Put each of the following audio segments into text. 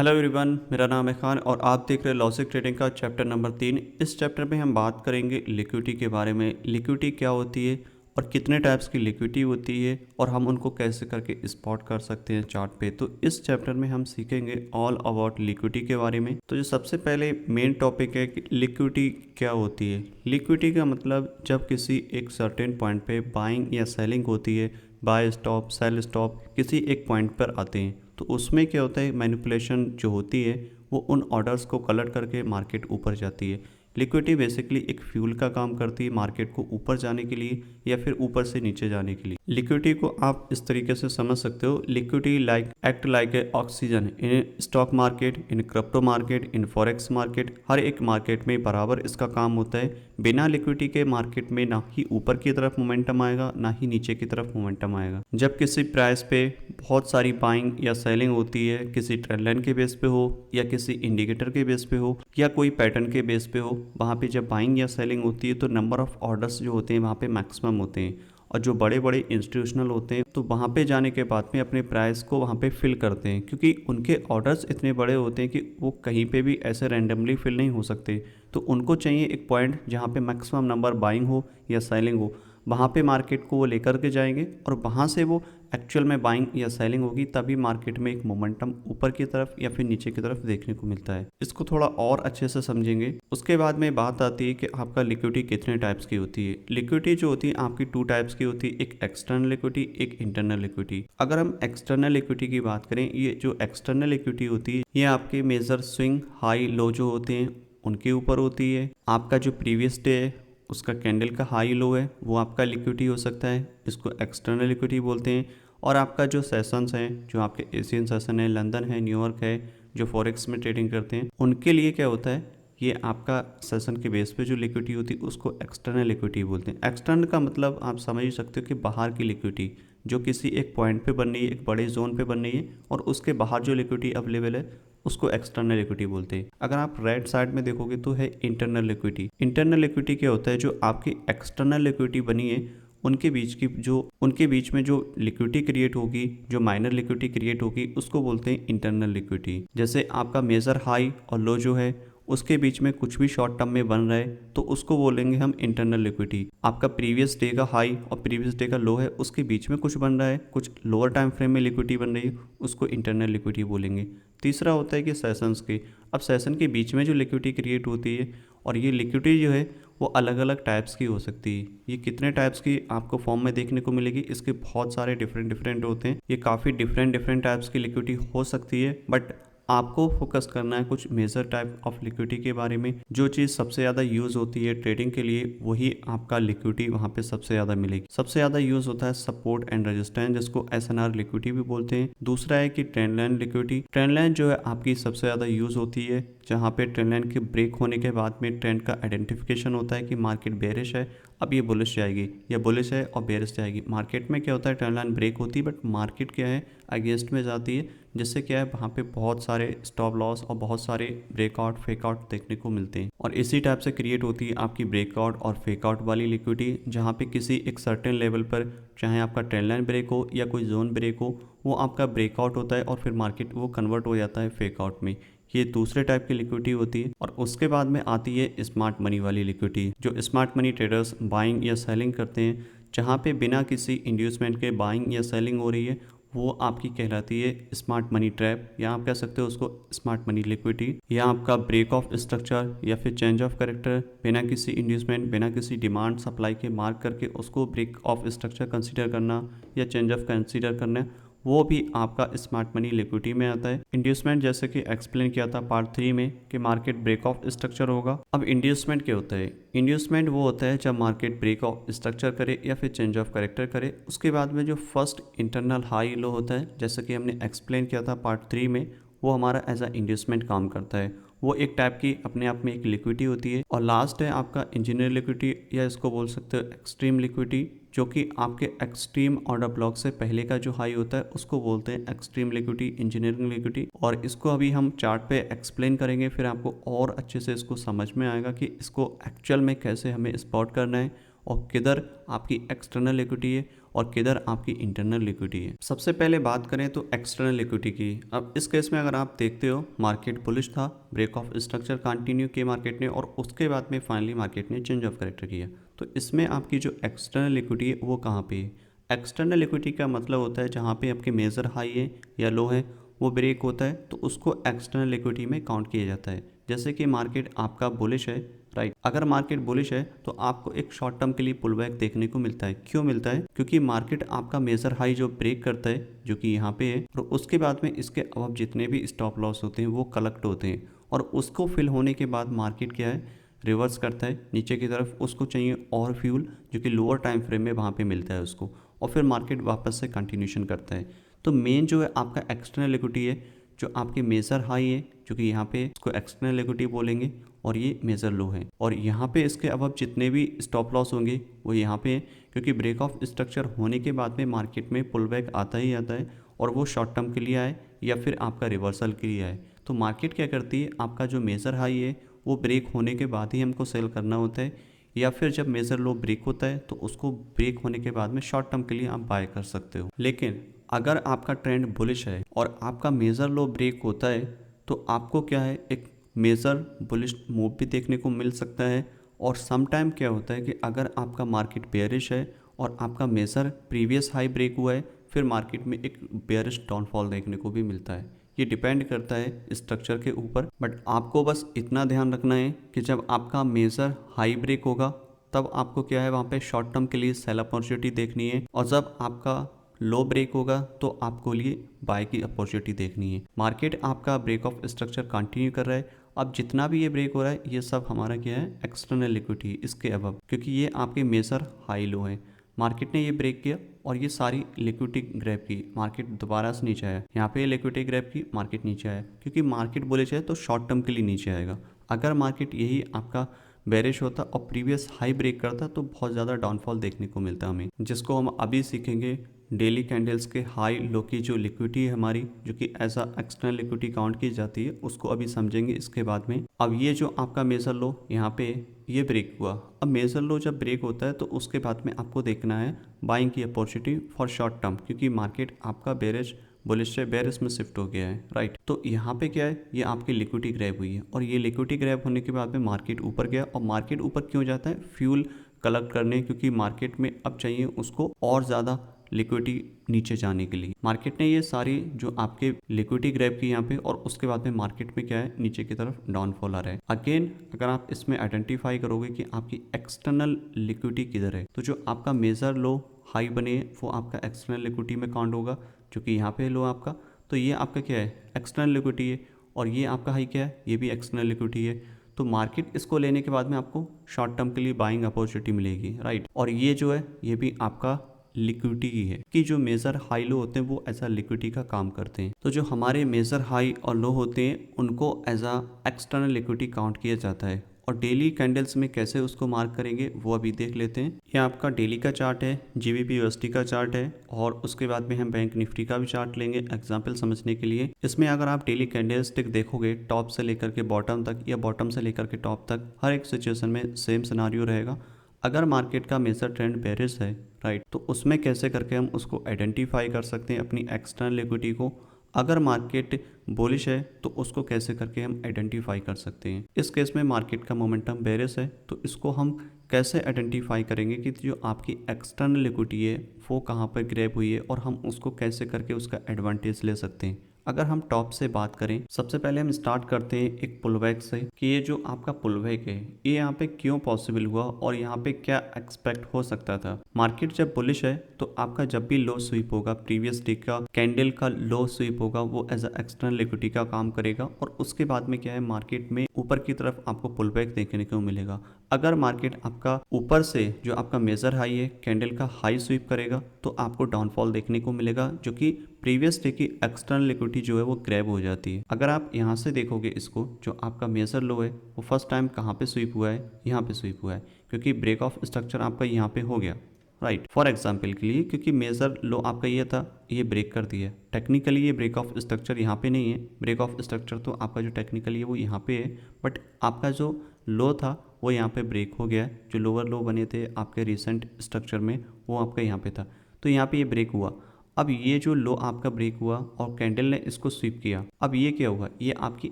Hello everyone, मेरा नाम है खान और आप देख रहे हैं लॉजिक ट्रेडिंग का चैप्टर नंबर 3। इस चैप्टर में हम बात करेंगे लिक्विडिटी के बारे में। लिक्विडिटी क्या होती है और कितने टाइप्स की लिक्विडिटी होती है और हम उनको कैसे करके स्पॉट कर सकते हैं चार्ट पे। तो इस चैप्टर में हम सीखेंगे ऑल अबाउट लिक्विडिटी के बारे में। तो जो सबसे पहले मेन टॉपिक है कि लिक्विडिटी क्या होती है। लिक्विडिटी का मतलब जब किसी एक सर्टेन पॉइंट पे बाइंग या सेलिंग होती है, बाय स्टॉप सेल स्टॉप किसी एक पॉइंट पर आते हैं, तो उसमें क्या होता है, मैनिपुलेशन जो होती है वो उन ऑर्डर्स को कलेक्ट करके मार्केट ऊपर जाती है। लिक्विडिटी बेसिकली एक फ्यूल का काम करती है मार्केट को ऊपर जाने के लिए या फिर ऊपर से नीचे जाने के लिए। लिक्विडिटी को आप इस तरीके से समझ सकते हो, liquidity act like a oxygen in stock market, in crypto market, in forex market. हर एक मार्केट में बराबर इसका काम होता है। बिना लिक्विडिटी के मार्केट में ना ही ऊपर की तरफ मोमेंटम आएगा ना ही नीचे की तरफ मोमेंटम आएगा। जब किसी प्राइस पे बहुत सारी बाइंग या सेलिंग होती है, किसी ट्रेंड लाइन के बेस पे हो या किसी इंडिकेटर के बेस पे हो या कोई पैटर्न के बेस पे हो, वहाँ पे जब बाइंग या सेलिंग होती है तो नंबर ऑफ ऑर्डर्स जो होते हैं वहाँ पे मैक्सिमम होते हैं। और जो बड़े बड़े इंस्टीट्यूशनल होते हैं तो वहाँ पे जाने के बाद में अपने प्राइस को वहाँ पे फिल करते हैं, क्योंकि उनके ऑर्डर्स इतने बड़े होते हैं कि वो कहीं पे भी ऐसे रैंडमली फिल नहीं हो सकते। तो उनको चाहिए एक पॉइंट जहाँ पे मैक्सिमम नंबर बाइंग हो या सेलिंग हो, वहाँ पे मार्केट को वो लेकर के जाएंगे और वहाँ से वो एक्चुअल में बाइंग या सेलिंग होगी, तभी मार्केट में एक मोमेंटम ऊपर की तरफ या फिर नीचे की तरफ देखने को मिलता है। इसको थोड़ा और अच्छे से समझेंगे। उसके बाद में बात आती है कि आपका लिक्विडिटी कितने टाइप्स की होती है। लिक्विडिटी जो होती है आपकी 2 टाइप्स की होती है, एक एक्सटर्नल लिक्विडिटी, एक इंटरनल लिक्विडिटी। अगर हम एक्सटर्नल लिक्विडिटी की बात करें, ये जो एक्सटर्नल लिक्विडिटी होती है ये आपके मेजर स्विंग हाई लो जो होते हैं उनके ऊपर होती है। आपका जो प्रीवियस डे है उसका कैंडल का हाई लो है वो आपका लिक्विडिटी हो सकता है, इसको एक्सटर्नल लिक्विडिटी बोलते हैं। और आपका जो सेशंस हैं, जो आपके एशियन सेशन है, लंदन है, न्यूयॉर्क है, जो फॉरेक्स में ट्रेडिंग करते हैं उनके लिए क्या होता है, ये आपका सेशन के बेस पे जो लिक्विडिटी होती है उसको एक्सटर्नल लिक्विडिटी बोलते हैं। एक्सटर्नल का मतलब आप समझ ही सकते हो कि बाहर की लिक्विडिटी जो किसी एक पॉइंट पे बन रही है, एक बड़े जोन पे बन रही है और उसके बाहर जो लिक्विडिटी अवेलेबल है उसको एक्सटर्नल लिक्विडिटी बोलते हैं। अगर आप राइट साइड में देखोगे तो है इंटरनल लिक्विडिटी। इंटरनल लिक्विडिटी क्या होता है, जो आपकी एक्सटर्नल लिक्विडिटी बनी है उनके बीच में जो लिक्विडिटी क्रिएट होगी, जो माइनर लिक्विडिटी क्रिएट होगी उसको बोलते हैं इंटरनल लिक्विडिटी। जैसे आपका मेजर हाई और लो जो है उसके बीच में कुछ भी शॉर्ट टर्म में बन रहा है तो उसको बोलेंगे हम इंटरनल लिक्विडिटी। आपका प्रीवियस डे का हाई और प्रीवियस डे का लो है, उसके बीच में कुछ बन रहा है, कुछ लोअर टाइम फ्रेम में लिक्विडिटी बन रही है, उसको इंटरनल लिक्विडिटी बोलेंगे। तीसरा होता है कि सेशंस के, अब सेशन के बीच में जो लिक्विडिटी क्रिएट होती है और ये लिक्विडिटी जो है वो अलग अलग टाइप्स की हो सकती है। ये कितने टाइप्स की आपको फॉर्म में देखने को मिलेगी, इसके बहुत सारे डिफरेंट होते हैं। ये काफ़ी डिफरेंट टाइप्स की लिक्विडिटी हो सकती है, बट आपको फोकस करना है कुछ मेजर टाइप ऑफ लिक्विडिटी के बारे में। जो चीज़ सबसे ज़्यादा यूज़ होती है ट्रेडिंग के लिए वही आपका लिक्विडिटी वहाँ पे सबसे ज़्यादा मिलेगी। सबसे ज़्यादा यूज़ होता है सपोर्ट एंड रेजिस्टेंस, जिसको एसएनआर लिक्विडिटी भी बोलते हैं। दूसरा है कि trend line liquidity. Trend line जो है आपकी सबसे ज़्यादा यूज़ होती है, जहाँ पे ट्रेंड लाइन के ब्रेक होने के बाद में ट्रेंड का आइडेंटिफिकेशन होता है कि मार्केट बेरिश है, अब ये बुलिश जाएगी, या बुलिश है और बेरिश जाएगी। मार्केट में क्या होता है, ट्रेंड लाइन ब्रेक होती है बट मार्केट क्या है अगेंस्ट में जाती है, जिससे क्या है वहाँ पे बहुत सारे स्टॉप लॉस और बहुत सारे ब्रेकआउट फेकआउट देखने को मिलते हैं। और इसी टाइप से क्रिएट होती है आपकी ब्रेकआउट और फेकआउट वाली लिक्विडिटी, जहाँ पे किसी एक सर्टेन लेवल पर चाहे आपका ट्रेंड लाइन ब्रेक हो या कोई जोन ब्रेक हो, वो आपका ब्रेकआउट होता है और फिर मार्केट वो कन्वर्ट हो जाता है फेकआउट में। ये दूसरे टाइप की लिक्विडिटी होती है। और उसके बाद में आती है स्मार्ट मनी वाली लिक्विडिटी, जो स्मार्ट मनी ट्रेडर्स बाइंग या सेलिंग करते हैं, जहाँ पे बिना किसी इंड्यूसमेंट के बाइंग या सेलिंग हो रही है, वो आपकी कहलाती है स्मार्ट मनी ट्रैप, या आप कह सकते हो उसको स्मार्ट मनी लिक्विडिटी। या आपका ब्रेक ऑफ स्ट्रक्चर या फिर चेंज ऑफ कैरेक्टर, बिना किसी इंड्यूसमेंट बिना किसी डिमांड सप्लाई के मार्क करके उसको ब्रेक ऑफ स्ट्रक्चर कंसीडर करना या चेंज ऑफ कंसीडर करना, वो भी आपका स्मार्ट मनी लिक्विडिटी में आता है। इंड्यूसमेंट जैसे कि एक्सप्लेन किया था पार्ट 3 में कि मार्केट ब्रेक ऑफ स्ट्रक्चर होगा। अब इंड्यूसमेंट क्या होता है, इंड्यूसमेंट वो होता है जब मार्केट ब्रेक ऑफ स्ट्रक्चर करे या फिर चेंज ऑफ कैरेक्टर करे, उसके बाद में जो फर्स्ट इंटरनल हाई लो होता है, जैसे कि हमने एक्सप्लेन किया था पार्ट 3 में, वो हमारा एज अ इंड्यूसमेंट काम करता है। वो एक टाइप की अपने आप में एक लिक्विडिटी होती है। और लास्ट है आपका इंजीनियर लिक्विडिटी, या इसको बोल सकते हो एक्सट्रीम लिक्विडिटी, जो कि आपके एक्सट्रीम ऑर्डर ब्लॉक से पहले का जो हाई होता है उसको बोलते हैं एक्सट्रीम लिक्विडिटी, इंजीनियरिंग लिक्विडिटी। और इसको अभी हम चार्ट पे एक्सप्लेन करेंगे, फिर आपको और अच्छे से इसको समझ में आएगा कि इसको एक्चुअल में कैसे हमें स्पॉट करना है और किधर आपकी एक्सटर्नल लिक्विडिटी है और किधर आपकी इंटरनल लिक्विडिटी है। सबसे पहले बात करें तो एक्सटर्नल लिक्विडिटी की। अब इस केस में अगर आप देखते हो मार्केट बुलिश था, ब्रेक ऑफ स्ट्रक्चर कंटिन्यू किया मार्केट ने और उसके बाद में फाइनली मार्केट ने चेंज ऑफ कैरेक्टर किया। तो इसमें आपकी जो एक्सटर्नल लिक्विडिटी है वो कहाँ पे है? एक्सटर्नल लिक्विडिटी का मतलब होता है जहाँ पे आपके मेजर हाई है या लो है वो ब्रेक होता है तो उसको एक्सटर्नल लिक्विडिटी में काउंट किया जाता है। जैसे कि मार्केट आपका बुलिश है, राइट। अगर मार्केट बुलिश है तो आपको एक शॉर्ट टर्म के लिए पुल बैक देखने को मिलता है। क्यों मिलता है? क्योंकि मार्केट आपका मेजर हाई जो ब्रेक करता है जो कि यहाँ पे है और उसके बाद में इसके अब जितने भी स्टॉप लॉस होते हैं वो कलेक्ट होते हैं और उसको फिल होने के बाद मार्केट क्या है, रिवर्स करता है नीचे की तरफ। उसको चाहिए और फ्यूल जो कि लोअर टाइम फ्रेम में वहाँ पे मिलता है उसको, और फिर मार्केट वापस से कंटिन्यूशन करता है। तो मेन जो है आपका एक्सटर्नल लिक्विडिटी है जो आपकी मेजर हाई है जो कि यहाँ पे इसको एक्सटर्नल लिक्विडिटी बोलेंगे और ये मेजर लो है। और यहाँ पे इसके अब जितने भी स्टॉप लॉस होंगे वो यहाँ पे है क्योंकि ब्रेक ऑफ स्ट्रक्चर होने के बाद में मार्केट में पुल बैक आता ही आता है और वो शॉर्ट टर्म के लिए आए या फिर आपका रिवर्सल के लिए आए। तो मार्केट क्या करती है, आपका जो मेजर हाई है वो ब्रेक होने के बाद ही हमको सेल करना होता है या फिर जब मेजर लो ब्रेक होता है तो उसको ब्रेक होने के बाद में शॉर्ट टर्म के लिए आप बाय कर सकते हो। लेकिन अगर आपका ट्रेंड बुलिश है और आपका मेजर लो ब्रेक होता है तो आपको क्या है, एक मेजर बुलिश मूव भी देखने को मिल सकता है। और सम टाइम क्या होता है कि अगर आपका मार्केट बेयरिश है और आपका मेजर प्रीवियस हाई ब्रेक हुआ है फिर मार्केट में एक बेयरिश डाउनफॉल देखने को भी मिलता है। ये डिपेंड करता है स्ट्रक्चर के ऊपर, बट आपको बस इतना ध्यान रखना है कि जब आपका मेजर हाई ब्रेक होगा तब आपको क्या है वहाँ पे शॉर्ट टर्म के लिए सेल अपॉर्चुनिटी देखनी है और जब आपका लो ब्रेक होगा तो आपको लिए बाय की अपॉर्चुनिटी देखनी है। मार्केट आपका ब्रेक ऑफ स्ट्रक्चर कंटिन्यू कर रहा है। अब जितना भी ये ब्रेक हो रहा है ये सब हमारा क्या है, एक्सटर्नल लिक्विडिटी इसके अबव, क्योंकि ये आपके मेजर हाई लो है। मार्केट ने ये ब्रेक किया और ये सारी लिक्विडिटी ग्रैब की, मार्केट दोबारा से नीचे आया। यहाँ पे लिक्विडिटी ग्रैब की, मार्केट नीचे आया क्योंकि मार्केट बुलिश है तो शॉर्ट टर्म के लिए नीचे आएगा। अगर मार्केट यही आपका बेरिश होता और प्रीवियस हाई ब्रेक करता तो बहुत ज़्यादा डाउनफॉल देखने को मिलता हमें, जिसको हम अभी सीखेंगे। डेली कैंडल्स के हाई लो की जो लिक्विडिटी है हमारी, जो कि as a external liquidity count की जाती है, उसको अभी समझेंगे इसके बाद में। अब ये जो आपका मेजर लो यहाँ पे ये ब्रेक हुआ। अब मेजर लो जब ब्रेक होता है तो उसके बाद में आपको देखना है बाइंग की अपॉर्चुनिटी फॉर शॉर्ट टर्म, क्योंकि मार्केट आपका बेरिश बुलिश से बेरिश में शिफ्ट हो गया है, राइट। तो यहाँ पे क्या है, ये आपकी लिक्विडिटी ग्रैब हुई है और ये लिक्विडिटी ग्रैब होने के बाद में मार्केट ऊपर गया। और मार्केट ऊपर क्यों जाता है, फ्यूल कलेक्ट करने, क्योंकि मार्केट में अब चाहिए उसको और ज़्यादा लिक्विडिटी नीचे जाने के लिए। मार्केट ने ये सारी जो आपके लिक्विडिटी ग्रैब की यहाँ पे और उसके बाद में मार्केट में क्या है, नीचे की तरफ डाउनफॉल आ रहा है। अगेन अगर आप इसमें आइडेंटिफाई करोगे कि आपकी एक्सटर्नल लिक्विडिटी किधर है, तो जो आपका मेजर लो हाई बने वो आपका एक्सटर्नल लिक्विडिटी में काउंट होगा, जो कि यहाँ पे लो आपका। तो ये आपका क्या है, एक्सटर्नल लिक्विडिटी है और ये आपका हाई क्या है, ये भी एक्सटर्नल लिक्विडिटी है। तो मार्केट इसको लेने के बाद में आपको शॉर्ट टर्म के लिए बाइंग अपॉर्चुनिटी मिलेगी, राइट। और ये जो है ये भी आपका लिक्विडिटी ही है कि जो मेजर हाई लो होते हैं वो एज अ लिक्विडिटी का काम करते हैं। तो जो हमारे मेजर हाई और लो होते हैं उनको as a external liquidity count किया जाता है। और डेली कैंडल्स में कैसे उसको मार्क करेंगे वो अभी देख लेते हैं। ये आपका डेली का चार्ट है, जीबीपी यूएसडी का चार्ट है और उसके बाद में हम बैंक निफ्टी का भी चार्ट लेंगे एग्जांपल समझने के लिए। इसमें अगर आप डेली कैंडल स्टिक देखोगे टॉप से लेकर के बॉटम तक या बॉटम से लेकर के टॉप तक, हर एक सिचुएशन में सेम सिनारियो रहेगा। अगर मार्केट का मेजर ट्रेंड बेरिश है, राइट, तो उसमें कैसे करके हम उसको आइडेंटिफाई कर सकते हैं अपनी एक्सटर्नल लिक्विडिटी को। अगर मार्केट बुलिश है तो उसको कैसे करके हम आइडेंटिफाई कर सकते हैं। इस केस में मार्केट का मोमेंटम बेरिश है तो इसको हम कैसे आइडेंटिफाई करेंगे कि जो आपकी एक्सटर्नल लिक्विडिटी है वो कहाँ पर ग्रैब हुई है और हम उसको कैसे करके उसका एडवांटेज ले सकते हैं। अगर हम टॉप से बात करें, सबसे पहले हम स्टार्ट करते हैं एक पुलबैक से कि ये जो आपका पुलबैक है ये यहाँ पे क्यों पॉसिबल हुआ और यहाँ पे क्या एक्सपेक्ट हो सकता था। मार्केट जब बुलिश है तो आपका जब भी लो स्वीप होगा, प्रीवियस डे का कैंडल का लो स्वीप होगा, वो एज अ एक्सटर्नल लिक्विडिटी का काम करेगा और उसके बाद में क्या है, मार्केट में ऊपर की तरफ आपको पुलबैक देखने को मिलेगा। अगर मार्केट आपका ऊपर से जो आपका मेजर हाई है कैंडल का हाई स्वीप करेगा तो आपको डाउनफॉल देखने को मिलेगा, जो कि प्रीवियस डे की एक्सटर्नल लिक्विडिटी जो है वो ग्रैब हो जाती है। अगर आप यहाँ से देखोगे इसको, जो आपका मेजर लो है वो फर्स्ट टाइम कहाँ पे स्वीप हुआ है, यहाँ पे स्वीप हुआ है, क्योंकि ब्रेक ऑफ स्ट्रक्चर आपका यहाँ पे हो गया, राइट। फॉर एग्जाम्पल के लिए, क्योंकि मेजर लो आपका ये था, ये ब्रेक कर दिया। टेक्निकली ये ब्रेक ऑफ स्ट्रक्चर यहाँ पे नहीं है, ब्रेक ऑफ स्ट्रक्चर तो आपका जो टेक्निकली है वो यहाँ पे है, बट आपका जो लो था वो यहाँ पे ब्रेक हो गया। जो लोअर लो बने थे आपके रिसेंट स्ट्रक्चर में वो आपका यहाँ पे था, तो यहाँ पे ये ब्रेक हुआ। अब ये जो लो आपका ब्रेक हुआ और कैंडल ने इसको स्वीप किया, अब ये क्या हुआ, ये आपकी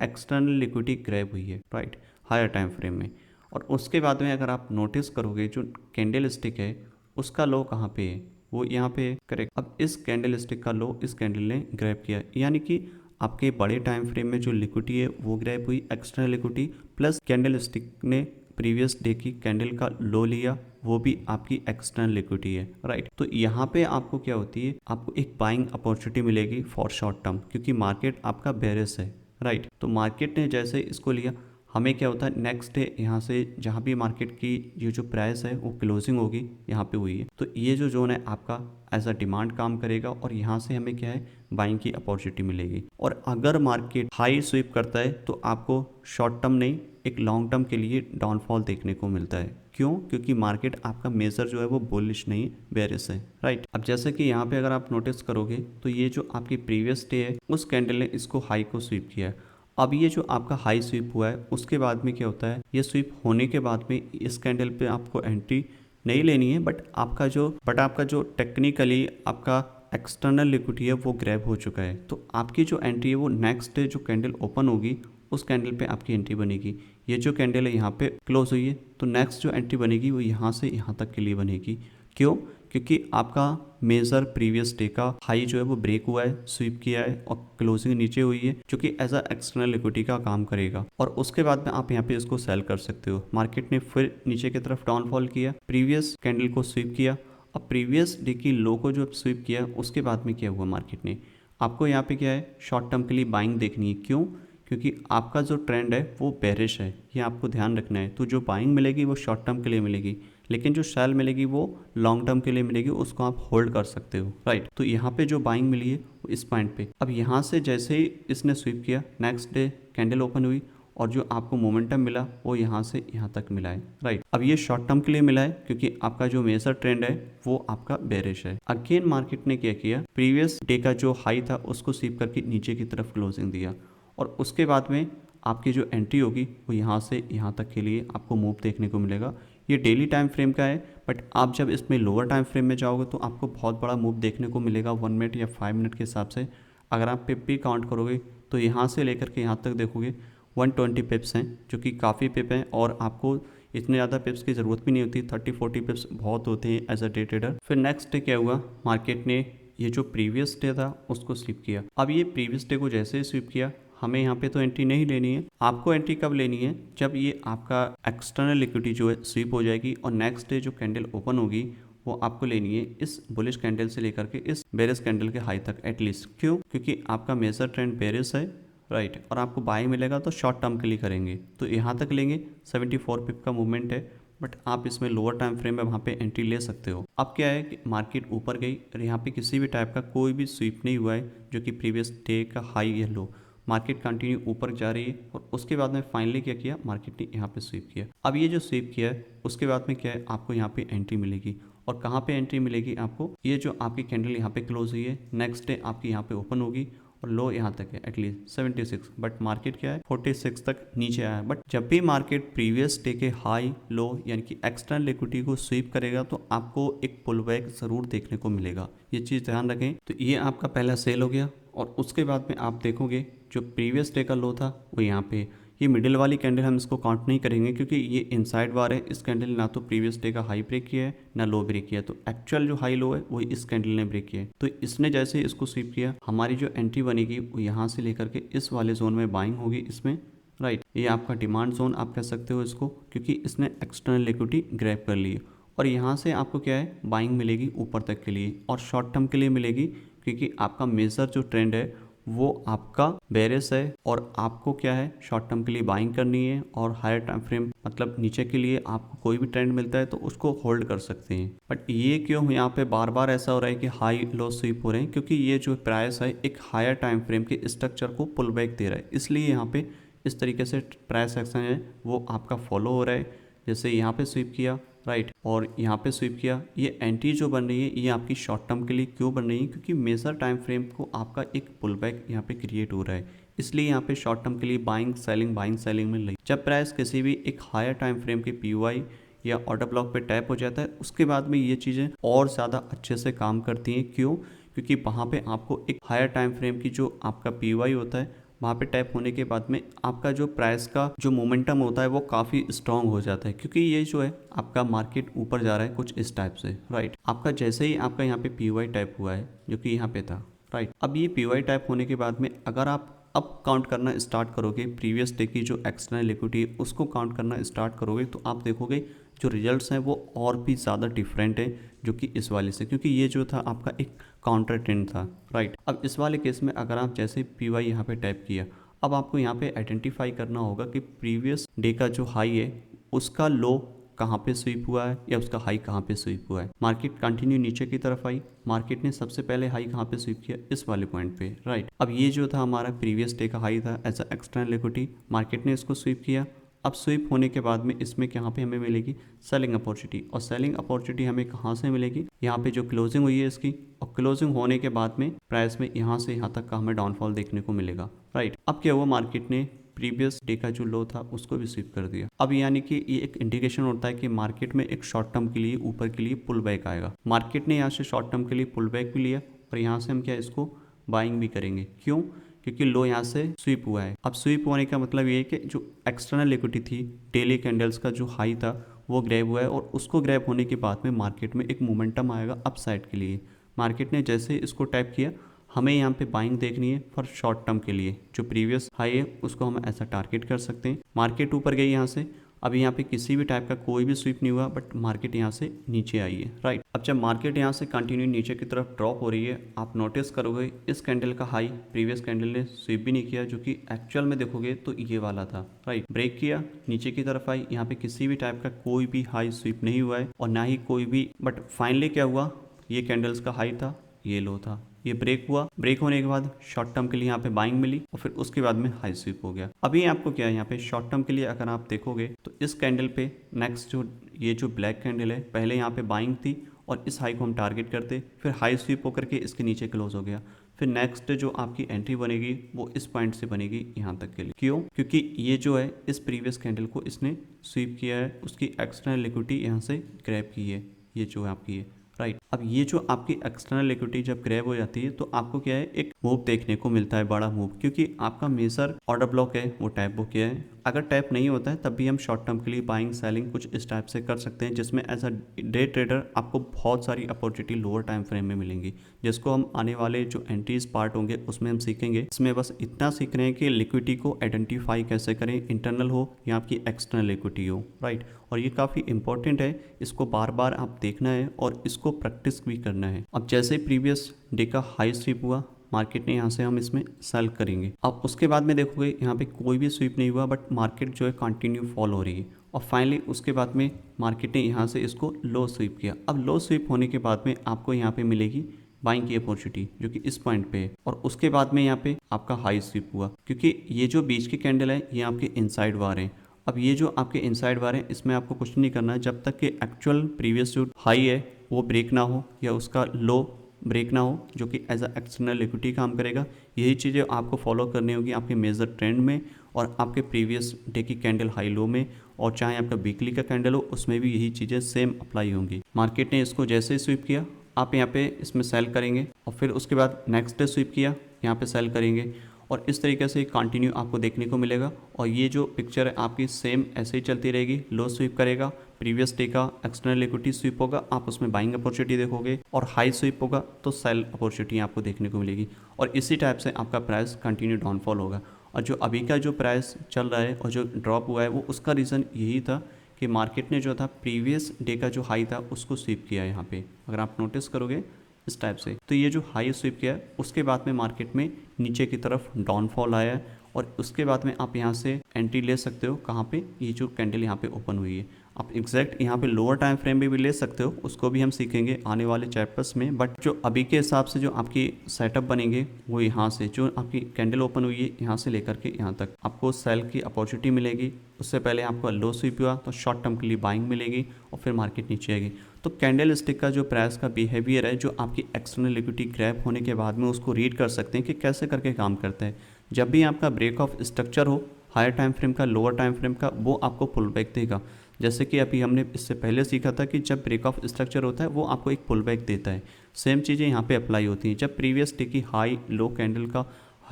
एक्सटर्नल लिक्विडिटी ग्रैब हुई है, राइट, हायर टाइम फ्रेम में। और उसके बाद में अगर आप नोटिस करोगे जो कैंडल स्टिक है उसका लो कहाँ पे है, वो यहाँ पे है, करेक्ट। अब इस कैंडल स्टिक का लो इस कैंडल ने ग्रैब किया, यानी कि आपके बड़े टाइम फ्रेम में जो लिक्विडिटी है वो ग्रैब हुई, external liquidity, plus candle stick ने प्रीवियस डे की कैंडल का लो लिया, वो भी आपकी एक्सटर्नल लिक्विडिटी है, राइट। तो यहाँ पे आपको क्या होती है, आपको एक बाइंग अपॉर्चुनिटी मिलेगी फॉर शॉर्ट टर्म, क्योंकि मार्केट आपका बेरिश है, राइट। तो मार्केट ने जैसे इसको लिया, हमें क्या होता है नेक्स्ट डे यहाँ से जहाँ भी मार्केट की ये जो प्राइस है वो क्लोजिंग होगी यहाँ पे हुई है, तो ये जो जोन है आपका एज अ डिमांड काम करेगा और यहाँ से हमें क्या है बाइंग की अपॉर्चुनिटी मिलेगी। और अगर मार्केट हाई स्वीप करता है तो आपको शॉर्ट टर्म नहीं एक लॉन्ग टर्म के लिए डाउनफॉल देखने को मिलता है। क्यों? क्योंकि मार्केट आपका मेजर जो है वो बुलिश नहीं बेरिश है, राइट। अब जैसे कि यहाँ पे अगर आप नोटिस करोगे तो ये जो आपकी प्रीवियस डे है उस कैंडल ने इसको हाई को स्वीप किया है। अब ये जो आपका हाई स्वीप हुआ है उसके बाद में क्या होता है, ये स्वीप होने के बाद में इस कैंडल पे आपको एंट्री नहीं लेनी है, बट आपका जो टेक्निकली आपका एक्सटर्नल लिक्विडिटी है वो ग्रैब हो चुका है। तो आपकी जो एंट्री है वो नेक्स्ट डे जो कैंडल ओपन होगी उस कैंडल पे आपकी एंट्री बनेगी। ये जो कैंडल है यहाँ पे क्लोज हुई है तो नेक्स्ट जो एंट्री बनेगी वो यहाँ से यहाँ तक के लिए बनेगी। क्यों? क्योंकि आपका मेजर प्रीवियस डे का हाई जो है वो ब्रेक हुआ है, स्वीप किया है और क्लोजिंग नीचे हुई है, जो कि एज अ एक्सटर्नल लिक्विडिटी का काम करेगा। और उसके बाद में आप यहाँ पे इसको सेल कर सकते हो। मार्केट ने फिर नीचे की तरफ डाउनफॉल किया, प्रीवियस कैंडल को स्वीप किया। अब प्रीवियस डे की लो को जो स्वीप किया उसके बाद में क्या हुआ, मार्केट ने आपको यहाँ पे क्या है शॉर्ट टर्म के लिए बाइंग देखनी है। क्यों? क्योंकि आपका जो ट्रेंड है वो बेरिश है, ये आपको ध्यान रखना है। तो जो बाइंग मिलेगी वो शॉर्ट टर्म के लिए मिलेगी, लेकिन जो सेल मिलेगी वो लॉन्ग टर्म के लिए मिलेगी, उसको आप होल्ड कर सकते हो, राइट। तो यहाँ पे जो बाइंग मिली है वो इस पॉइंट पे, अब यहाँ से जैसे ही इसने स्वीप किया नेक्स्ट डे कैंडल ओपन हुई और जो आपको मोमेंटम मिला वो यहाँ से यहाँ तक मिला है, राइट। अब ये शॉर्ट टर्म के लिए मिला है क्योंकि आपका जो मेजर ट्रेंड है वो आपका बेरिश है। अगेन मार्केट ने क्या किया, प्रीवियस डे का जो हाई था उसको स्वीप करके नीचे की तरफ क्लोजिंग दिया और उसके बाद में आपकी जो एंट्री होगी वो यहाँ से यहाँ तक के लिए आपको मूव देखने को मिलेगा। ये डेली टाइम फ्रेम का है, बट आप जब इसमें लोअर टाइम फ्रेम में जाओगे तो आपको बहुत बड़ा मूव देखने को मिलेगा 1 मिनट या 5 मिनट के हिसाब से। अगर आप पिप भी काउंट करोगे तो यहाँ से लेकर के यहाँ तक देखोगे 120 पिप्स हैं, जो कि काफ़ी पिप हैं और आपको इतने ज़्यादा पिप्स की ज़रूरत भी नहीं होती, 30-40 पिप्स बहुत होते हैं एज अ डे ट्रेडर। फिर नेक्स्ट डे क्या हुआ, मार्केट ने ये जो प्रीवियस डे था उसको स्वीप किया। अब ये प्रीवियस डे को जैसे ही स्वीप किया, हमें यहाँ पे तो एंट्री नहीं लेनी है। आपको एंट्री कब लेनी है, जब ये आपका एक्सटर्नल लिक्विडिटी जो है स्वीप हो जाएगी और नेक्स्ट डे जो कैंडल ओपन होगी वो आपको लेनी है इस बुलिश कैंडल से लेकर के इस बेरिश कैंडल के हाई तक एटलीस्ट। क्यों? क्योंकि आपका मेजर ट्रेंड बेरिश है, राइट, और आपको बाय मिलेगा तो शॉर्ट टर्म के लिए करेंगे, तो यहाँ तक लेंगे। 74 पिप का मूवमेंट है, बट आप इसमें लोअर टाइम फ्रेम में वहाँ पे एंट्री ले सकते हो। अब क्या है कि मार्केट ऊपर गई और यहाँ पे किसी भी टाइप का कोई भी स्वीप नहीं हुआ है जो कि प्रीवियस डे का हाई या लो। मार्केट कंटिन्यू ऊपर जा रही है और उसके बाद में फाइनली क्या किया, मार्केट ने यहाँ पे स्वीप किया। अब ये जो स्वीप किया है उसके बाद में क्या है, आपको यहाँ पे एंट्री मिलेगी। और कहाँ पे एंट्री मिलेगी आपको, ये जो आपकी कैंडल यहाँ पे क्लोज हुई है नेक्स्ट डे आपकी यहाँ पे ओपन होगी और लो यहाँ तक है एटलीस्ट 76, बट मार्केट क्या है 46 तक नीचे आया है। बट जब भी मार्केट प्रीवियस डे के हाई लो यानी कि एक्सटर्नल लिक्विडिटी को स्वीप करेगा तो आपको एक पुल बैक जरूर देखने को मिलेगा, ये चीज़ ध्यान रखें। तो ये आपका पहला सेल हो गया और उसके बाद में आप देखोगे जो प्रीवियस डे का लो था वो यहाँ पे, ये मिडिल वाली कैंडल हम इसको काउंट नहीं करेंगे क्योंकि ये इनसाइड बार है। इस कैंडल ने ना तो प्रीवियस डे का हाई ब्रेक किया है ना लो ब्रेक किया है, तो एक्चुअल जो हाई लो है वो इस कैंडल ने ब्रेक किया है। तो इसने जैसे इसको स्वीप किया, हमारी जो एंट्री बनेगी वो यहाँ से लेकर के इस वाले जोन में बाइंग होगी इसमें, राइट। ये आपका डिमांड जोन आप कह सकते हो इसको, क्योंकि इसने एक्सटर्नल लिक्विडिटी ग्रैब कर ली है और यहाँ से आपको क्या है बाइंग मिलेगी ऊपर तक के लिए और शॉर्ट टर्म के लिए मिलेगी, क्योंकि आपका मेजर जो ट्रेंड है वो आपका बेरिश है और आपको क्या है शॉर्ट टर्म के लिए बाइंग करनी है। और हायर टाइम फ्रेम मतलब नीचे के लिए आपको कोई भी ट्रेंड मिलता है तो उसको होल्ड कर सकते हैं। बट ये क्यों यहाँ पे बार बार ऐसा हो रहा है कि हाई लो स्वीप हो रहे हैं, क्योंकि ये जो प्राइस है एक हायर टाइम फ्रेम के स्ट्रक्चर को पुल बैक दे रहा है, इसलिए यहाँ पे इस तरीके से प्राइस एक्शन है वो आपका फॉलो हो रहा है। जैसे यहाँ पे स्वीप किया, राइट, और यहाँ पे स्वीप किया, ये एंट्री जो बन रही है ये आपकी शॉर्ट टर्म के लिए क्यों बन रही है, क्योंकि मेजर टाइम फ्रेम को आपका एक पुल बैक यहाँ पे क्रिएट हो रहा है, इसलिए यहाँ पे शॉर्ट टर्म के लिए बाइंग सेलिंग में लगी। जब प्राइस किसी भी एक हायर टाइम फ्रेम के पीओआई या ऑर्डर ब्लॉक पे टैप हो जाता है, उसके बाद में ये चीज़ें और ज़्यादा अच्छे से काम करती हैं। क्यों? क्योंकि वहाँ पे आपको एक हायर टाइम फ्रेम की जो आपका पीओआई होता है, वहाँ पे टैप होने के बाद में आपका जो प्राइस का जो मोमेंटम होता है वो काफ़ी स्ट्रांग हो जाता है, क्योंकि ये जो है आपका मार्केट ऊपर जा रहा है कुछ इस टाइप से, राइट। आपका जैसे ही आपका यहाँ पे पीओआई टैप हुआ है जो कि यहाँ पे था, राइट। अब ये पीओआई टैप होने के बाद में अगर आप अब काउंट करना स्टार्ट करोगे, प्रीवियस डे की जो एक्सटर्नल लिक्विडिटी है उसको काउंट करना स्टार्ट करोगे, तो आप देखोगे जो रिजल्ट्स हैं वो और भी ज़्यादा डिफरेंट है जो कि इस वाले से, क्योंकि ये जो था आपका एक काउंटर ट्रेंड था, राइट। अब इस वाले केस में अगर आप जैसे पीवाई यहाँ पे टैप किया, अब आपको यहाँ पे आइडेंटिफाई करना होगा कि प्रीवियस डे का जो हाई है उसका लो कहाँ पे स्वीप हुआ है या उसका हाई कहाँ पे स्वीप हुआ है। मार्केट कंटिन्यू नीचे की तरफ आई, मार्केट ने सबसे पहले हाई कहाँ पे स्वीप किया, इस वाले पॉइंट पे, राइट। अब ये जो था हमारा प्रीवियस डे का हाई था as a external liquidity, market ने इसको स्वीप किया। अब स्वीप होने के बाद में इसमें यहाँ पे हमें मिलेगी सेलिंग अपॉर्चुनिटी, और सेलिंग अपॉर्चुनिटी हमें कहाँ से मिलेगी, यहाँ पे जो क्लोजिंग हुई है इसकी, और क्लोजिंग होने के बाद में प्राइस में यहाँ से यहाँ तक का हमें डाउनफॉल देखने को मिलेगा, राइट। अब क्या हुआ, मार्केट ने प्रीवियस डे का जो लो था उसको भी स्वीप कर दिया। अब यानी कि ये एक इंडिकेशन होता है कि मार्केट में एक शॉर्ट टर्म के लिए ऊपर के लिए पुल बैक आएगा। मार्केट ने यहाँ से शॉर्ट टर्म के लिए पुल बैक भी लिया और यहाँ से हम क्या इसको बाइंग भी करेंगे। क्यों? क्योंकि लो यहाँ से स्वीप हुआ है। अब स्वीप होने का मतलब ये है कि जो एक्सटर्नल लिक्विडिटी थी, डेली कैंडल्स का जो हाई था वो ग्रैब हुआ है, और उसको ग्रैब होने के बाद में मार्केट में एक मोमेंटम आएगा अप साइड के लिए। मार्केट ने जैसे इसको टैप किया, हमें यहाँ पे बाइंग देखनी है फॉर शॉर्ट टर्म के लिए। जो प्रीवियस हाई है उसको हम ऐसा टारगेट कर सकते हैं। मार्केट ऊपर गई यहाँ से, अभी यहाँ पे किसी भी टाइप का कोई भी स्वीप नहीं हुआ, बट मार्केट यहाँ से नीचे आई है, राइट। अब जब मार्केट यहाँ से कंटिन्यू नीचे की तरफ ड्रॉप हो रही है, आप नोटिस करोगे इस कैंडल का हाई प्रीवियस कैंडल ने स्वीप भी नहीं किया, जो कि एक्चुअल में देखोगे तो ये वाला था, राइट। ब्रेक किया, नीचे की तरफ आई, यहाँ पे किसी भी टाइप का कोई भी हाई स्वीप नहीं हुआ है और ना ही कोई भी, बट फाइनली क्या हुआ, ये कैंडल्स का हाई था, ये लो था, ये ब्रेक हुआ। ब्रेक होने के बाद शॉर्ट टर्म के लिए यहाँ पे बाइंग मिली और फिर उसके बाद में हाई स्वीप हो गया। अभी आपको क्या है, यहाँ पे शॉर्ट टर्म के लिए अगर आप देखोगे तो इस कैंडल पे नेक्स्ट जो ये जो ब्लैक कैंडल है, पहले यहाँ पे बाइंग थी और इस हाई को हम टारगेट करते, फिर हाई स्वीप होकर के इसके नीचे क्लोज हो गया। फिर नेक्स्ट जो आपकी एंट्री बनेगी वो इस पॉइंट से बनेगी यहाँ तक के लिए। क्यों? क्योंकि ये जो है इस प्रीवियस कैंडल को इसने स्वीप किया है, उसकी एक्सटर्नल लिक्विडिटी यहाँ से ग्रैब की है, ये जो है आपकी है, राइट। अब ये जो आपकी एक्सटर्नल लिक्विडिटी जब ग्रैब हो जाती है तो आपको क्या है, एक मूव देखने को मिलता है, बड़ा मूव, क्योंकि आपका मेजर ऑर्डर ब्लॉक है वो टैप हो किया है। अगर टैप नहीं होता है तब भी हम शॉर्ट टर्म के लिए बाइंग सेलिंग कुछ इस टाइप से कर सकते हैं, जिसमें एज अ डे ट्रेडर आपको बहुत सारी अपॉर्चुनिटी लोअर टाइम फ्रेम में मिलेंगी, जिसको हम आने वाले जो एंट्रीज पार्ट होंगे उसमें हम सीखेंगे। इसमें बस इतना सीख रहे हैं कि लिक्विडिटी को आइडेंटिफाई कैसे करें, इंटरनल हो या आपकी एक्सटर्नल लिक्विडिटी हो, राइट। और ये काफ़ी इंपॉर्टेंट है, इसको बार बार आप देखना है और इसको प्रैक्टिस भी करना है। अब जैसे प्रीवियस डे का हाई स्वीप हुआ, मार्केट ने यहाँ से हम इसमें सेल करेंगे। अब उसके बाद में देखोगे यहाँ पे कोई भी स्वीप नहीं हुआ, बट मार्केट जो है कंटिन्यू फॉल हो रही है, और फाइनली उसके बाद में मार्केट ने यहाँ से इसको लो स्वीप किया। अब लो स्वीप होने के बाद में आपको यहाँ पे मिलेगी बाइंग की अपॉर्चुनिटी जो कि इस पॉइंट पे है, और उसके बाद में यहाँ पे आपका हाई स्वीप हुआ, क्योंकि ये जो बीच की कैंडल है ये आपके इनसाइड वार हैं। अब ये जो आपके इनसाइड वार हैं इसमें आपको कुछ नहीं करना है जब तक कि एक्चुअल प्रीवियस जो हाई है वो ब्रेक ना हो या उसका लो ब्रेक ना हो, जो कि एज अ एक्सटर्नल लिक्विडिटी काम करेगा। यही चीज़ें आपको फॉलो करनी होगी आपके मेजर ट्रेंड में और आपके प्रीवियस डे की कैंडल हाई लो में, और चाहे आपका वीकली का कैंडल हो उसमें भी यही चीज़ें सेम अप्लाई होंगी। मार्केट ने इसको जैसे ही स्वीप किया, आप यहाँ पे इसमें सेल करेंगे, और फिर उसके बाद नेक्स्ट डे स्वीप किया, यहाँ पे सेल करेंगे, और इस तरीके से कंटिन्यू आपको देखने को मिलेगा। और ये जो पिक्चर है आपकी सेम ऐसे ही चलती रहेगी। लो स्वीप करेगा, प्रीवियस डे का एक्सटर्नल लिक्विडिटी स्वीप होगा, आप उसमें बाइंग अपॉर्चुनिटी देखोगे, और हाई स्वीप होगा तो सेल अपॉर्चुनिटी आपको देखने को मिलेगी, और इसी टाइप से आपका प्राइस कंटिन्यू डाउनफॉल होगा। और जो अभी का जो प्राइस चल रहा है और जो ड्रॉप हुआ है वो उसका रीज़न यही था कि मार्केट ने जो था प्रीवियस डे का जो हाई था उसको स्वीप किया है यहाँ पे, अगर आप नोटिस करोगे इस टाइप से। तो ये जो हाई स्वीप किया है उसके बाद में मार्केट में नीचे की तरफ डाउनफॉल आया है, और उसके बाद में आप यहाँ से एंट्री ले सकते हो। कहाँ पे? ये जो कैंडल यहाँ पे ओपन हुई है, आप एग्जैक्ट यहाँ पे लोअर टाइम फ्रेम में भी ले सकते हो, उसको भी हम सीखेंगे आने वाले चैप्टर्स में। बट जो अभी के हिसाब से जो आपकी सेटअप बनेंगे वो यहाँ से जो आपकी कैंडल ओपन हुई है यहाँ से लेकर के यहाँ तक आपको सेल की अपॉर्चुनिटी मिलेगी। उससे पहले आपको लो स्वीप हुआ तो शॉर्ट टर्म के लिए बाइंग मिलेगी, और फिर मार्केट नीचे आएगी। तो कैंडल स्टिक का जो प्राइस का बिहेवियर है, जो आपकी एक्सटर्नल लिक्विडिटी ग्रैब होने के बाद में उसको रीड कर सकते हैं कि कैसे करके काम करता है। जब भी आपका ब्रेक ऑफ स्ट्रक्चर हो हायर टाइम फ्रेम का, लोअर टाइम फ्रेम का, वो आपको पुल बैक देगा। जैसे कि अभी हमने इससे पहले सीखा था कि जब ब्रेक ऑफ स्ट्रक्चर होता है वो आपको एक पुल बैक देता है। सेम चीज़ें यहाँ पे अप्लाई होती हैं। जब प्रीवियस डे की हाई लो कैंडल का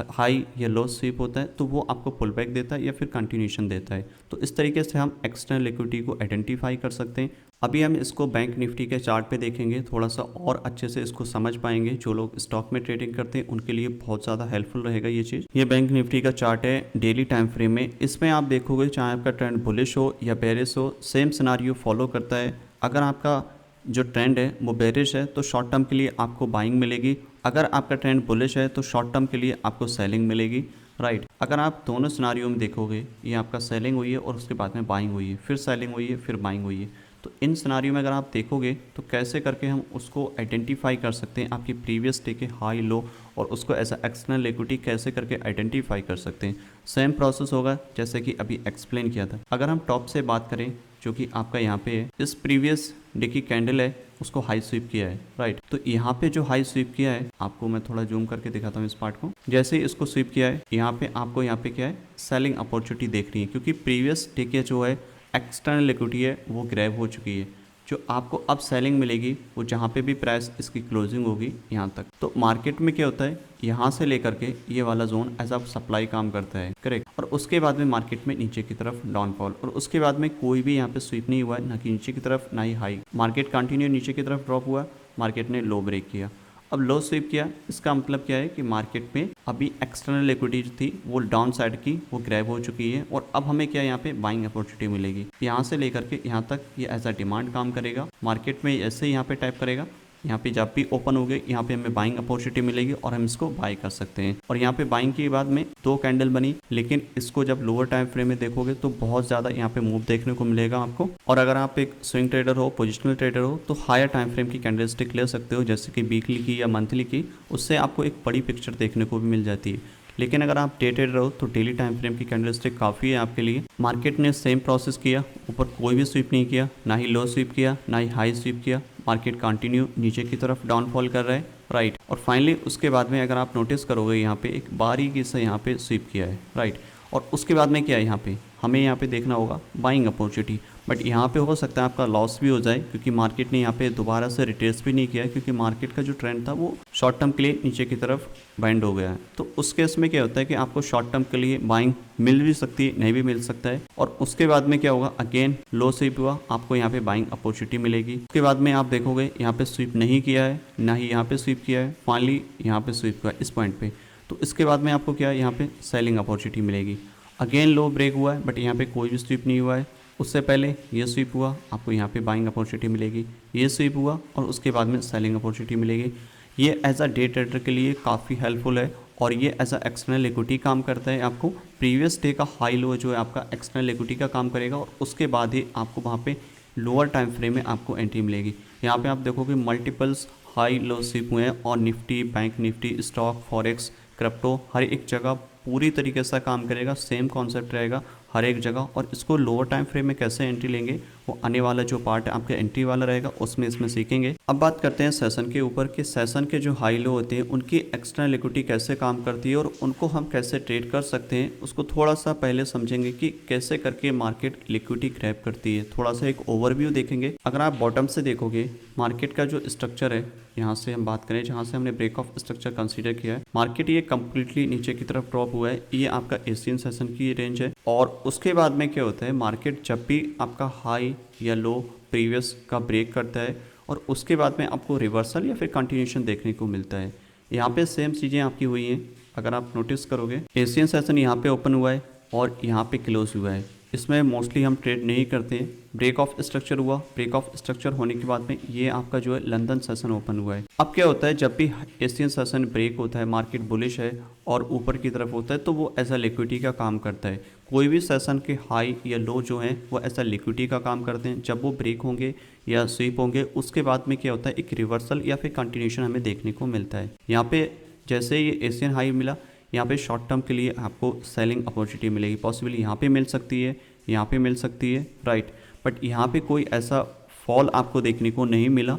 हाई या लो स्वीप होता है तो वो आपको पुल बैक देता है या फिर कंटिन्यूशन देता है। तो इस तरीके से हम एक्सटर्नल लिक्विडिटी को आइडेंटिफाई कर सकते हैं। अभी हम इसको बैंक निफ्टी के चार्ट पे देखेंगे, थोड़ा सा और अच्छे से इसको समझ पाएंगे। जो लोग स्टॉक में ट्रेडिंग करते हैं उनके लिए बहुत ज़्यादा हेल्पफुल रहेगा ये चीज़। ये बैंक निफ्टी का चार्ट है डेली टाइम फ्रेम में। इसमें आप देखोगे चाहे आपका ट्रेंड बुलिश हो या बेरिश हो, सेम सिनारियो फॉलो करता है। अगर आपका जो ट्रेंड है वो बेरिश है तो शॉर्ट टर्म के लिए आपको बाइंग मिलेगी। अगर आपका ट्रेंड बुलिश है तो शॉर्ट टर्म के लिए आपको सेलिंग मिलेगी, राइट। अगर आप दोनों सिनारियो में देखोगे, ये आपका सेलिंग हुई है और उसके बाद में बाइंग हुई है, फिर सेलिंग हुई है, फिर बाइंग हुई है। तो इन सिनारियो में अगर आप देखोगे तो कैसे करके हम उसको आइडेंटिफाई कर सकते हैं, आपकी प्रीवियस डे के हाई लो, और उसको एज अ एक्सटर्नल लिक्विडिटी कैसे करके आइडेंटिफाई कर सकते हैं। सेम प्रोसेस होगा जैसे कि अभी एक्सप्लेन किया था। अगर हम टॉप से बात करें जो कि आपका यहाँ पे है, इस प्रीवियस डे की कैंडल है उसको हाई स्वीप किया है, राइट। तो यहाँ पे जो हाई स्वीप किया है, आपको मैं थोड़ा जूम करके दिखाता हूँ इस पार्ट को। जैसे ही इसको स्वीप किया है यहाँ पे आपको यहाँ पे क्या है, सेलिंग अपॉर्चुनिटी देख रही है, क्योंकि प्रीवियस डे के जो है एक्सटर्नल लिक्विडिटी है वो ग्रैब हो चुकी है। जो आपको अब सेलिंग मिलेगी वो जहाँ पे भी प्राइस इसकी क्लोजिंग होगी यहाँ तक। तो मार्केट में क्या होता है, यहाँ से लेकर के ये वाला जोन एज अ सप्लाई काम करता है, करेक्ट। और उसके बाद में मार्केट में नीचे की तरफ डाउनफॉल, और उसके बाद में कोई भी यहाँ पे स्वीप नहीं हुआ है, ना कि नीचे की तरफ ना ही हाई। मार्केट कंटिन्यू नीचे की तरफ ड्रॉप हुआ, मार्केट ने लो ब्रेक किया, अब लो स्वीप किया। इसका मतलब क्या है कि मार्केट में अभी एक्सटर्नल लिक्विडिटी थी वो डाउन साइड की वो ग्रैब हो चुकी है, और अब हमें क्या यहाँ पे बाइंग अपॉर्चुनिटी मिलेगी। यहाँ से लेकर के यहाँ तक ये एज अ डिमांड काम करेगा। मार्केट में ऐसे यहाँ पे टाइप करेगा, यहाँ पे जब भी ओपन हो गए यहाँ पे हमें बाइंग अपॉर्चुनिटी मिलेगी और हम इसको बाय कर सकते हैं। और यहाँ पे बाइंग के बाद में 2 कैंडल बनी, लेकिन इसको जब लोअर टाइम फ्रेम में देखोगे तो बहुत ज़्यादा यहाँ पे मूव देखने को मिलेगा आपको। और अगर आप एक स्विंग ट्रेडर हो, पोजिशनल ट्रेडर हो, तो हायर टाइम फ्रेम की कैंडलस्टिक ले सकते हो, जैसे कि वीकली की या मंथली की। उससे आपको एक बड़ी पिक्चर देखने को भी मिल जाती है। लेकिन अगर आप डे ट्रेडर हो तो डेली टाइम फ्रेम की कैंडलस्टिक काफ़ी है आपके लिए। मार्केट ने सेम प्रोसेस किया, ऊपर कोई भी स्वीप नहीं किया, ना ही लो स्वीप किया ना ही हाई स्वीप किया। मार्केट कंटिन्यू नीचे की तरफ डाउनफॉल कर रहा है, राइट। और फाइनली उसके बाद में अगर आप नोटिस करोगे यहाँ पे एक बारीकी से यहाँ पे स्वीप किया है, राइट। और उसके बाद में क्या है, यहाँ पे हमें यहाँ पे देखना होगा बाइंग अपॉर्चुनिटी। बट यहाँ पे हो सकता है आपका लॉस भी हो जाए, क्योंकि मार्केट ने यहाँ पे दोबारा से रिट्रेस भी नहीं किया है, क्योंकि मार्केट का जो ट्रेंड था वो शॉर्ट टर्म के लिए नीचे की तरफ बाइंड हो गया है। तो उस केस में क्या होता है कि आपको शॉर्ट टर्म के लिए बाइंग मिल भी सकती है, नहीं भी मिल सकता है। और उसके बाद में क्या होगा, अगेन लो स्वीप हुआ, आपको यहाँ पे बाइंग अपॉर्चुनिटी मिलेगी। उसके बाद में आप देखोगे यहाँ पे स्वीप नहीं किया है, ना ही यहाँ पे स्वीप किया है, फाइनली यहाँ पे स्वीप हुआ इस पॉइंट पे। तो इसके बाद में आपको क्या है, यहाँ पे सेलिंग अपॉर्चुनिटी मिलेगी। अगेन लो ब्रेक हुआ है, बट यहाँ पे कोई भी स्वीप नहीं हुआ है। उससे पहले ये स्वीप हुआ, आपको यहाँ पे बाइंग अपॉर्चुनिटी मिलेगी। ये स्वीप हुआ और उसके बाद में सेलिंग अपॉर्चुनिटी मिलेगी। ये एज अ डे ट्रेडर के लिए काफ़ी हेल्पफुल है, और ये एज अ एक्सटर्नल लिक्विडिटी काम करता है। आपको प्रीवियस डे का हाई लो जो है आपका एक्सटर्नल लिक्विडिटी का काम करेगा, और उसके बाद ही आपको वहाँ पे लोअर टाइम फ्रेम में आपको एंट्री मिलेगी। यहाँ पे आप देखोगे मल्टीपल्स हाई लो स्वीप हुए हैं, और Nifty, bank Nifty, stock, forex, crypto, हर एक जगह पूरी तरीके से काम करेगा। सेम कॉन्सेप्ट रहेगा हर एक जगह। और इसको लोअर टाइम फ्रेम में कैसे एंट्री लेंगे, वो आने वाला जो पार्ट है आपके एंट्री वाला रहेगा, उसमें इसमें सीखेंगे। अब बात करते हैं सेशन के ऊपर कि सेशन के जो हाई लो होते हैं उनकी एक्सटर्नल लिक्विडिटी कैसे काम करती है और उनको हम कैसे ट्रेड कर सकते हैं। उसको थोड़ा सा पहले समझेंगे कि कैसे करके मार्केट लिक्विडिटी ग्रैब करती है। थोड़ा सा एक ओवरव्यू देखेंगे। अगर आप बॉटम से देखोगे मार्केट का जो स्ट्रक्चर है, यहाँ से हम बात करें जहाँ से हमने ब्रेक ऑफ स्ट्रक्चर कंसीडर किया है, मार्केट ये कंप्लीटली नीचे की तरफ ड्रॉप हुआ है। ये आपका एशियन सेशन की रेंज है। और उसके बाद में क्या होता है, मार्केट जब भी आपका हाई या लो प्रीवियस का ब्रेक करता है और उसके बाद में आपको रिवर्सल या फिर कंटिन्यूशन देखने को मिलता है। यहाँ पे सेम चीज़ें आपकी हुई हैं। अगर आप नोटिस करोगे एशियन सेशन यहाँ पे ओपन हुआ है और यहाँ पे क्लोज हुआ है। इसमें मोस्टली हम ट्रेड नहीं करते हैं। ब्रेक ऑफ स्ट्रक्चर हुआ, ब्रेक ऑफ स्ट्रक्चर होने के बाद में ये आपका जो है लंदन सेशन ओपन हुआ है। अब क्या होता है, जब भी एशियन सेशन ब्रेक होता है, मार्केट बुलिश है और ऊपर की तरफ होता है, तो वो एज अ लिक्विडिटी का काम करता है। कोई भी सेशन के हाई या लो जो है वो एज अ लिक्विडिटी का काम करते हैं। जब वो ब्रेक होंगे या स्वीप होंगे, उसके बाद में क्या होता है, एक रिवर्सल या फिर कंटिन्यूशन हमें देखने को मिलता है। यहाँ पे जैसे ये एशियन हाई मिला, यहाँ पे शॉर्ट टर्म के लिए आपको सेलिंग अपॉर्चुनिटी मिलेगी। पॉसिबली यहाँ पे मिल सकती है, यहाँ पे मिल सकती है, राइट। बट यहाँ पे कोई ऐसा फॉल आपको देखने को नहीं मिला।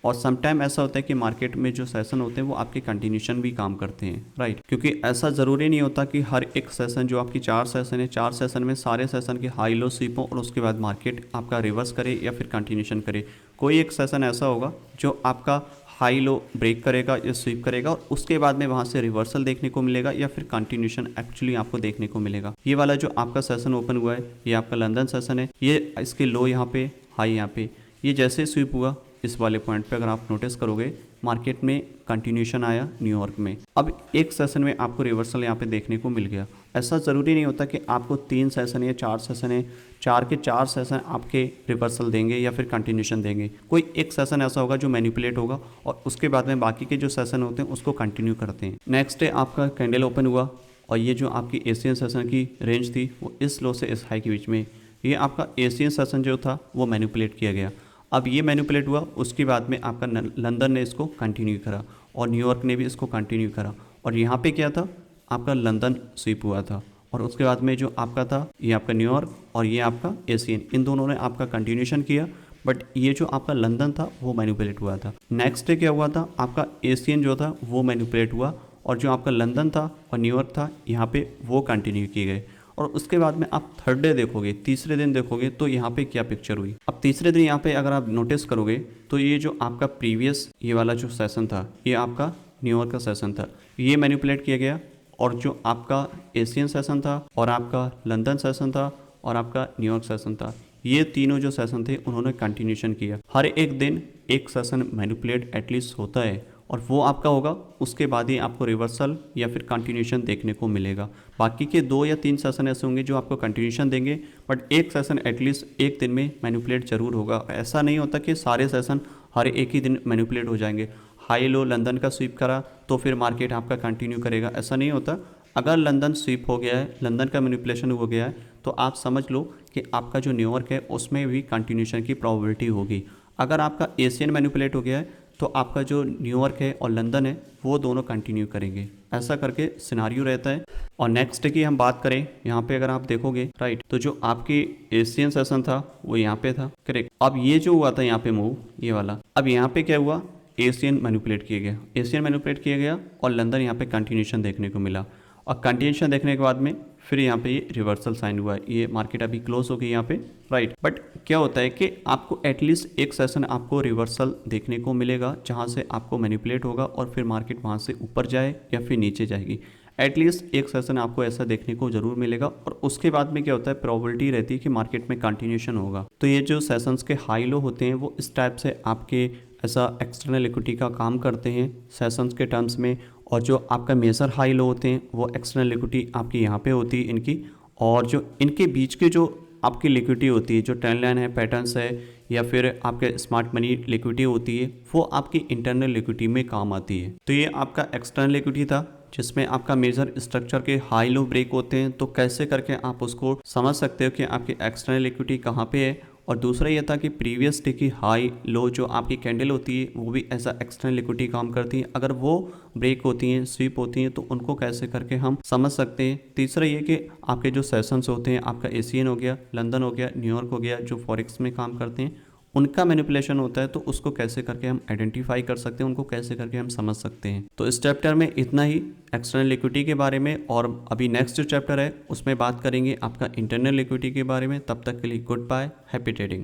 और समटाइम ऐसा होता है कि मार्केट में जो सेशन होते हैं वो आपके कंटिन्यूशन भी काम करते हैं, राइट। क्योंकि ऐसा ज़रूरी नहीं होता कि हर एक सेशन जो आपकी 4 सेशन है, 4 सेशन में सारे सेशन के हाई लो स्वीप हो और उसके बाद मार्केट आपका रिवर्स करे या फिर कंटिन्यूशन करे। कोई एक सेशन ऐसा होगा जो आपका हाई लो ब्रेक करेगा या स्वीप करेगा और उसके बाद में वहाँ से रिवर्सल देखने को मिलेगा या फिर कंटिन्यूशन एक्चुअली आपको देखने को मिलेगा। ये वाला जो आपका सेशन ओपन हुआ है ये आपका लंदन सेशन है, ये इसके लो यहाँ पे, हाई यहाँ पे, ये जैसे स्वीप हुआ इस वाले पॉइंट पे अगर आप नोटिस करोगे मार्केट में कंटिन्यूशन आया न्यूयॉर्क में। अब एक सेशन में आपको रिवर्सल यहाँ पे देखने को मिल गया। ऐसा ज़रूरी नहीं होता कि आपको 3 सेशन या 4 सेशन है, 4 के 4 सेशन आपके रिवर्सल देंगे या फिर कंटिन्यूशन देंगे। कोई एक सेशन ऐसा होगा जो मैनिपुलेट होगा और उसके बाद में बाकी के जो सेशन होते हैं उसको कंटिन्यू करते हैं। नेक्स्ट डे आपका कैंडल ओपन हुआ और ये जो आपकी एशियन सेशन की रेंज थी वो इस लो से इस हाई के बीच में, ये आपका एशियन सेशन जो था वो मैनिपुलेट किया गया। अब ये मैनिपुलेट हुआ, उसके बाद में आपका लंदन ने इसको कंटिन्यू करा और न्यूयॉर्क ने भी इसको कंटिन्यू करा और यहाँ पे क्या था, आपका लंदन स्वीप हुआ था और उसके बाद में जो आपका था ये आपका न्यूयॉर्क और ये आपका एशियन, इन दोनों ने आपका कंटिन्यूशन किया। बट ये जो आपका लंदन था वो मैनिपुलेट हुआ था। नेक्स्ट डे क्या हुआ था, आपका एशियन जो था वो मैनिपुलेट हुआ और जो आपका लंदन था और न्यूयॉर्क था यहाँ पे वो कंटिन्यू किए गए। और उसके बाद में आप थर्ड डे देखोगे, तीसरे दिन देखोगे तो यहाँ पे क्या पिक्चर हुई। अब तीसरे दिन यहाँ पे अगर आप नोटिस करोगे तो ये जो आपका प्रीवियस ये वाला जो सेशन था ये आपका न्यूयॉर्क का सेशन था, ये मैनिपुलेट किया गया और जो आपका एशियन सेशन था और आपका लंदन सेशन था और आपका न्यूयॉर्क सेशन था, ये तीनों जो सेशन थे उन्होंने कंटिन्यूशन किया। हर एक दिन एक सेशन मैनिपुलेट एटलीस्ट होता है और वो आपका होगा, उसके बाद ही आपको रिवर्सल या फिर कंटिन्यूशन देखने को मिलेगा। बाकी के 2 या 3 सेशन ऐसे होंगे जो आपको कंटिन्यूशन देंगे, बट एक सेशन एटलीस्ट एक दिन में मैनिपुलेट जरूर होगा। ऐसा नहीं होता कि सारे सेशन हर एक ही दिन मैनिपुलेट हो जाएंगे। हाई लो लंदन का स्वीप करा तो फिर मार्केट आपका कंटिन्यू करेगा, ऐसा नहीं होता। अगर लंदन स्वीप हो गया है, लंदन का मैनिपुलेशन हो गया है, तो आप समझ लो कि आपका जो न्यूयॉर्क है उसमें भी कंटिन्यूशन की प्रोबेबिलिटी होगी। अगर आपका एशियन मैनिपुलेट हो गया है तो आपका जो न्यूयॉर्क है और लंदन है वो दोनों कंटिन्यू करेंगे। ऐसा करके सिनारियो रहता है। और नेक्स्ट डे की हम बात करें, यहाँ पे अगर आप देखोगे राइट, तो जो आपकी एशियन सेशन था वो यहाँ पे था, करेक्ट। अब ये जो हुआ था यहाँ पे मूव, ये वाला, अब यहाँ पे क्या हुआ, एशियन मैनिपुलेट किया गया, एशियन मैनिपुलेट किया गया और लंदन यहाँ पे कंटिन्यूशन देखने को मिला। और कंटिन्यूशन देखने के बाद में फिर यहाँ पे ये रिवर्सल साइन हुआ है, ये मार्केट अभी क्लोज हो गई यहाँ पे, राइट। बट क्या होता है कि आपको एटलीस्ट एक सेशन आपको रिवर्सल देखने को मिलेगा जहाँ से आपको मैनिपुलेट होगा और फिर मार्केट वहाँ से ऊपर जाए या फिर नीचे जाएगी। एटलीस्ट एक सेशन आपको ऐसा देखने को जरूर मिलेगा और उसके बाद में क्या होता है, प्रोबेबिलिटी रहती है कि मार्केट में कंटिन्यूशन होगा। तो ये जो सेशंस के हाई लो होते हैं वो इस टाइप से आपके ऐसा एक्सटर्नल इक्विटी का काम करते हैं सेशंस के टर्म्स में। और जो आपका मेजर हाई लो होते हैं वो एक्सटर्नल लिक्विडिटी आपकी यहाँ पे होती है इनकी, और जो इनके बीच के जो आपकी लिक्विडिटी होती है, जो ट्रेंड लाइन है, पैटर्न्स है या फिर आपके स्मार्ट मनी लिक्विडिटी होती है, वो आपकी इंटरनल लिक्विडिटी में काम आती है। तो ये आपका एक्सटर्नल लिक्विडिटी था जिसमें आपका मेजर स्ट्रक्चर के हाई लो ब्रेक होते हैं। तो कैसे करके आप उसको समझ सकते हो कि आपकी एक्सटर्नल लिक्विडिटी कहाँ पे है। और दूसरा ये था कि प्रीवियस डे की हाई लो जो आपकी कैंडल होती है वो भी ऐसा एक्सटर्नल लिक्विडिटी काम करती है। अगर वो ब्रेक होती हैं, स्वीप होती हैं, तो उनको कैसे करके हम समझ सकते हैं। तीसरा ये कि आपके जो सेशंस होते हैं, आपका एशियन हो गया, लंदन हो गया, न्यूयॉर्क हो गया, जो फॉरेक्स में काम करते हैं उनका मैनिपुलेशन होता है, तो उसको कैसे करके हम आइडेंटिफाई कर सकते हैं, उनको कैसे करके हम समझ सकते हैं। तो इस चैप्टर में इतना ही एक्सटर्नल लिक्विडिटी के बारे में, और अभी नेक्स्ट जो चैप्टर है उसमें बात करेंगे आपका इंटरनल लिक्विडिटी के बारे में। तब तक के लिए गुड बाय, हैप्पी ट्रेडिंग।